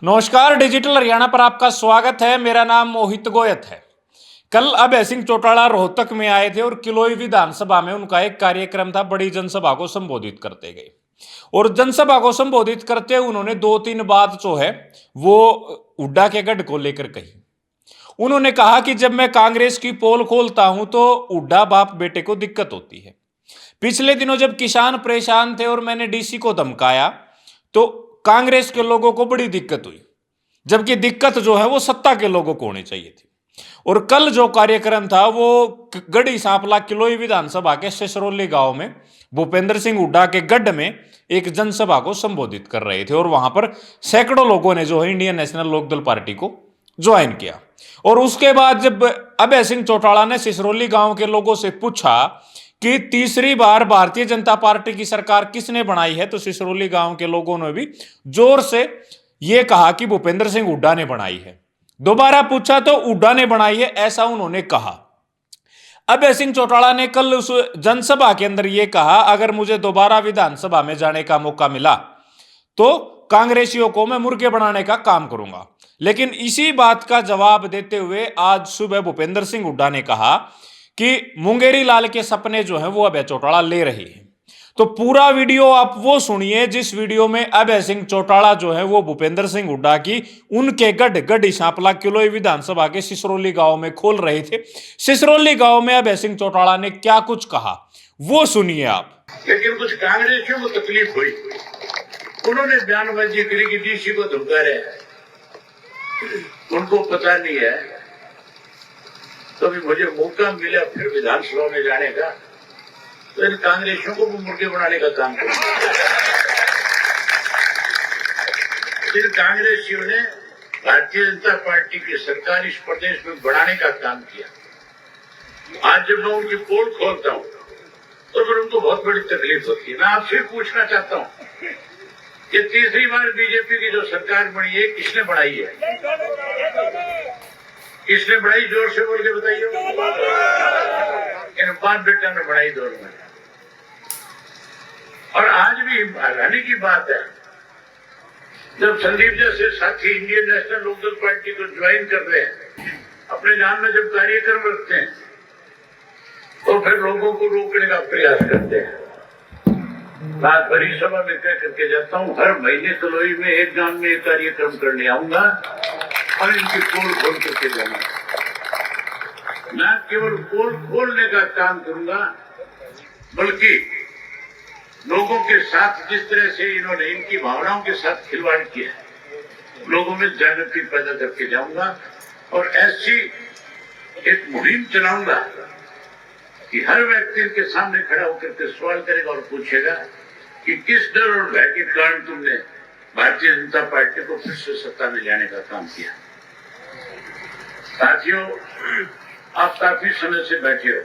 नमस्कार, डिजिटल हरियाणा पर आपका स्वागत है। मेरा नाम मोहित गोयत है। कल अभय सिंह चौटाला रोहतक में आए थे और किलोई विधानसभा में उनका एक कार्यक्रम था। बड़ी जनसभा को संबोधित करते गए और जनसभा को संबोधित करते हुए उन्होंने दो तीन बात जो है वो हुड्डा के गढ़ को लेकर कही। उन्होंने कहा कि जब मैं कांग्रेस की पोल खोलता हूं तो हुड्डा बाप बेटे को दिक्कत होती है। पिछले दिनों जब किसान परेशान थे और मैंने डीसी को धमकाया तो कांग्रेस के लोगों को बड़ी दिक्कत हुई, जबकि दिक्कत जो है वो सत्ता के लोगों को होनी चाहिए थी। और कल जो कार्यक्रम था वो गढ़ी सांपला किलोई विधानसभा के सिसरौली गांव में भूपेंद्र सिंह हुड्डा के गढ़ में एक जनसभा को संबोधित कर रहे थे और वहां पर सैकड़ों लोगों ने जो है इंडियन नेशनल लोकदल पार्टी को ज्वाइन किया। और उसके बाद जब अभय सिंह चौटाला ने सिसरौली गांव के लोगों से पूछा कि तीसरी बार भारतीय जनता पार्टी की सरकार किसने बनाई है, तो सिसरौली गांव के लोगों ने भी जोर से यह कहा कि भूपेंद्र सिंह हुड्डा ने बनाई है। दोबारा पूछा तो हुड्डा ने बनाई है, ऐसा उन्होंने कहा। अभय सिंह चौटाला ने कल उस जनसभा के अंदर यह कहा, अगर मुझे दोबारा विधानसभा में जाने का मौका मिला तो कांग्रेसियों को मैं मुर्गे बनाने का काम करूंगा। लेकिन इसी बात का जवाब देते हुए आज सुबह भूपेंद्र सिंह हुड्डा ने कहा कि मुंगेरी लाल के सपने जो है वो अभय चौटाला ले रही है। तो पूरा वीडियो आप वो सुनिए जिस वीडियो में अभय सिंह चौटाला जो है वो भूपेंद्र सिंह हुड्डा की उनके गढ़ी सांपला किलोई विधानसभा के सिसरौली गांव में खोल रहे थे। सिसरौली गांव में अभय सिंह चौटाला ने क्या कुछ कहा वो सुनिए आप। लेकिन कुछ कांग्रेसियों को तकलीफ हुई, उन्होंने बयानबाजी करी कि डीसी को धमका रहे हैं, उनको पता नहीं है। तो भी मुझे मौका मिला फिर विधानसभा में जाने का, तो इन कांग्रेसियों को भी मुर्गे बनाने का काम किया। इन कांग्रेसियों ने भारतीय जनता पार्टी की सरकार इस प्रदेश में बढ़ाने का काम किया। आज जब मैं उनकी पोल खोलता हूं तो फिर उनको बहुत बड़ी तकलीफ होती है। मैं आपसे पूछना चाहता हूं कि तीसरी बार बीजेपी की जो सरकार बनी है किसने बढ़ाई है? किसने बढ़ाई? जोर से बोल के बताइए। इन बाप बेटा ने बढ़ाई दौर में। और आज भी हैरानी की बात है, जब संदीप जैसे साथी इंडियन नेशनल लोकदल पार्टी को ज्वाइन कर रहे हैं, अपने नाम में जब कार्यक्रम रखते हैं तो फिर लोगों को रोकने का प्रयास करते हैं। बात बड़ी सभा में कह करके जाता हूं, हर महीने कलोई में एक गांव में एक कार्यक्रम करने आऊंगा और इनकी पोल खोल करके जाना। न केवल पोल खोलने का काम करूंगा बल्कि लोगों के साथ जिस तरह से इन्होंने इनकी भावनाओं के साथ खिलवाड़ किया है, लोगों में जागृति पैदा करके जाऊंगा और ऐसी एक मुहिम चलाऊंगा कि हर व्यक्ति इनके सामने खड़ा होकर के सवाल करेगा और पूछेगा कि किस डर और भय के कारण तुमने भारतीय जनता पार्टी को फिर से सत्ता में लाने का काम किया। साथियों, आप काफी समय से बैठे हो,